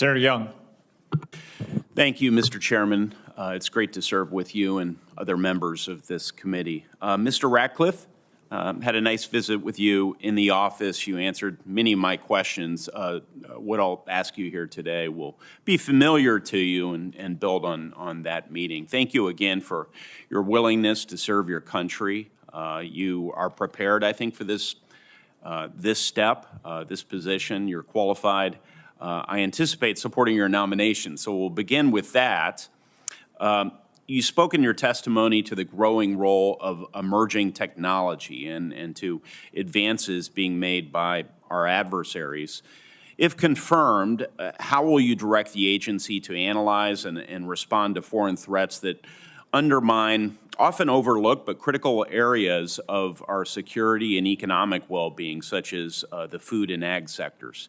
Senator Young. Thank you, Mr. Chairman. It's great to serve with you and other members of this committee. Mr. Ratcliffe, had a nice visit with you in the office. You answered many of my questions. What I'll ask you here today will be familiar to you and build on that meeting. Thank you again for your willingness to serve your country. You are prepared, I think, for this step, this position. You're qualified. I anticipate supporting your nomination, so we'll begin with that. You spoke in your testimony to the growing role of emerging technology and to advances being made by our adversaries. If confirmed, how will you direct the agency to analyze and respond to foreign threats that undermine often overlooked but critical areas of our security and economic well-being, such as the food and ag sectors?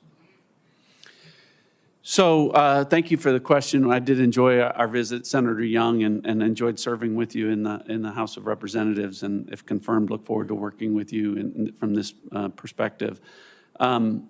So thank you for the question. I did enjoy our visit, Senator Young, and enjoyed serving with you in the House of Representatives. And if confirmed, look forward to working with you from this perspective. You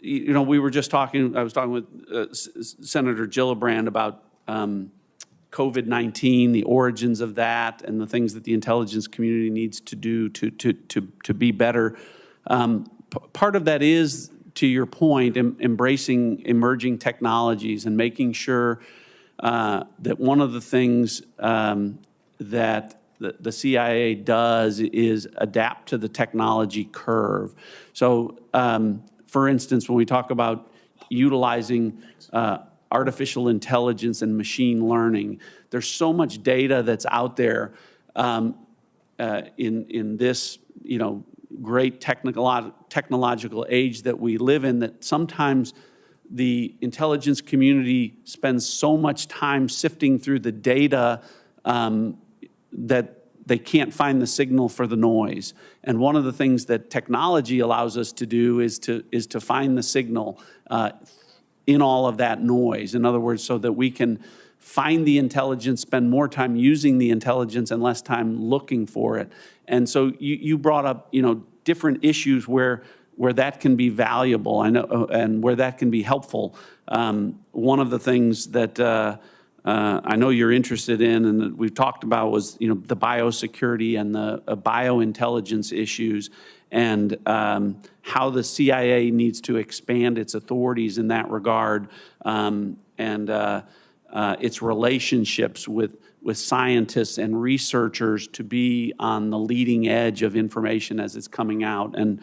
know, we were just talking. I was talking with Senator Gillibrand about COVID-19, the origins of that, and the things that the intelligence community needs to do to be better. Part of that is, to your point, embracing emerging technologies and making sure that one of the things that the CIA does is adapt to the technology curve. So, for instance, when we talk about utilizing artificial intelligence and machine learning, there's so much data that's out there in this, you know, great technological age that we live in, that sometimes the intelligence community spends so much time sifting through the data that they can't find the signal for the noise. And one of the things that technology allows us to do is to find the signal in all of that noise. In other words, so that we can find the intelligence, spend more time using the intelligence and less time looking for it. And so you brought up, you know, different issues where that can be valuable, I know, and where that can be helpful. One of the things that I know you're interested in and that we've talked about was, you know, the biosecurity and the biointelligence issues, and how the CIA needs to expand its authorities in that regard, and its relationships with scientists and researchers to be on the leading edge of information as it's coming out, and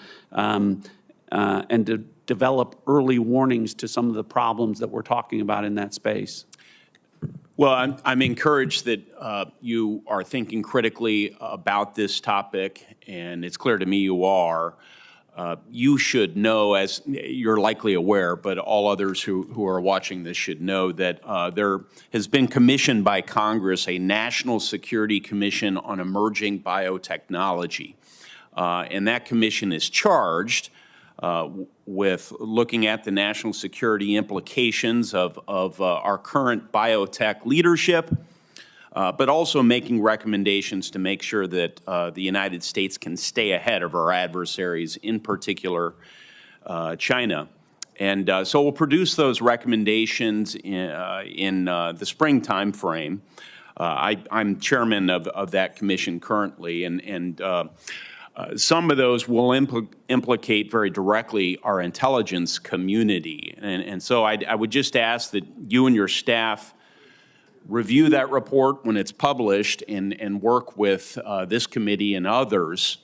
to develop early warnings to some of the problems that we're talking about in that space. Well, I'm encouraged that you are thinking critically about this topic, and it's clear to me you are. You should know, as you're likely aware, but all others who are watching this should know, that there has been commissioned by Congress a National Security Commission on Emerging Biotechnology. And that commission is charged with looking at the national security implications of our current biotech leadership, but also making recommendations to make sure that the United States can stay ahead of our adversaries, in particular China. And so we'll produce those recommendations in the spring time frame. I'm chairman of that commission currently, and some of those will implicate very directly our intelligence community. And so I would just ask that you and your staff review that report when it's published and work with this committee and others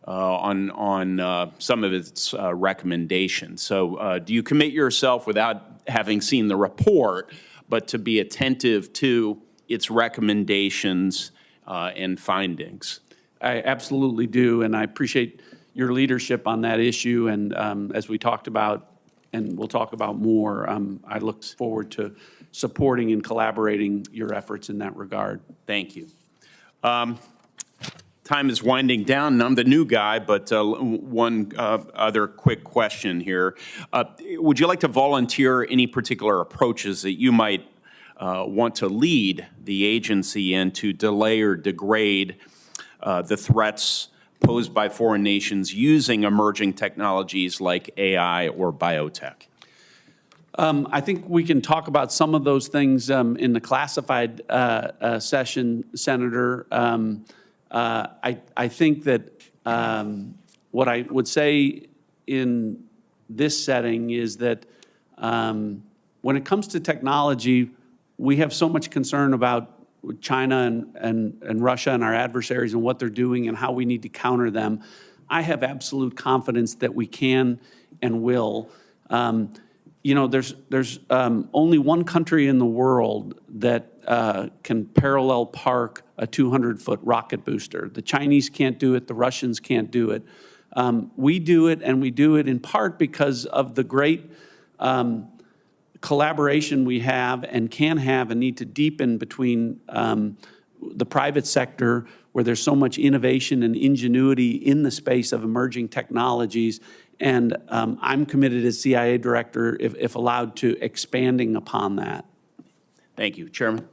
on some of its recommendations. So do you commit yourself, without having seen the report, but to be attentive to its recommendations and findings? I absolutely do, and I appreciate your leadership on that issue. And as we talked about, and we'll talk about more, I look forward to supporting and collaborating your efforts in that regard. Thank you. Time is winding down, and I'm the new guy, but one other quick question here. Would you like to volunteer any particular approaches that you might want to lead the agency in to delay or degrade the threats posed by foreign nations using emerging technologies like AI or biotech? I think we can talk about some of those things in the classified session, Senator. I think that what I would say in this setting is that when it comes to technology, we have so much concern about China and Russia and our adversaries and what they're doing and how we need to counter them. I have absolute confidence that we can and will. You know, there's only one country in the world that can parallel park a 200-foot rocket booster. The Chinese can't do it. The Russians can't do it. We do it, and we do it in part because of the great collaboration we have and can have and need to deepen between the private sector, where there's so much innovation and ingenuity in the space of emerging technologies. And I'm committed as CIA Director, if allowed, to expanding upon that. Thank you. Chairman?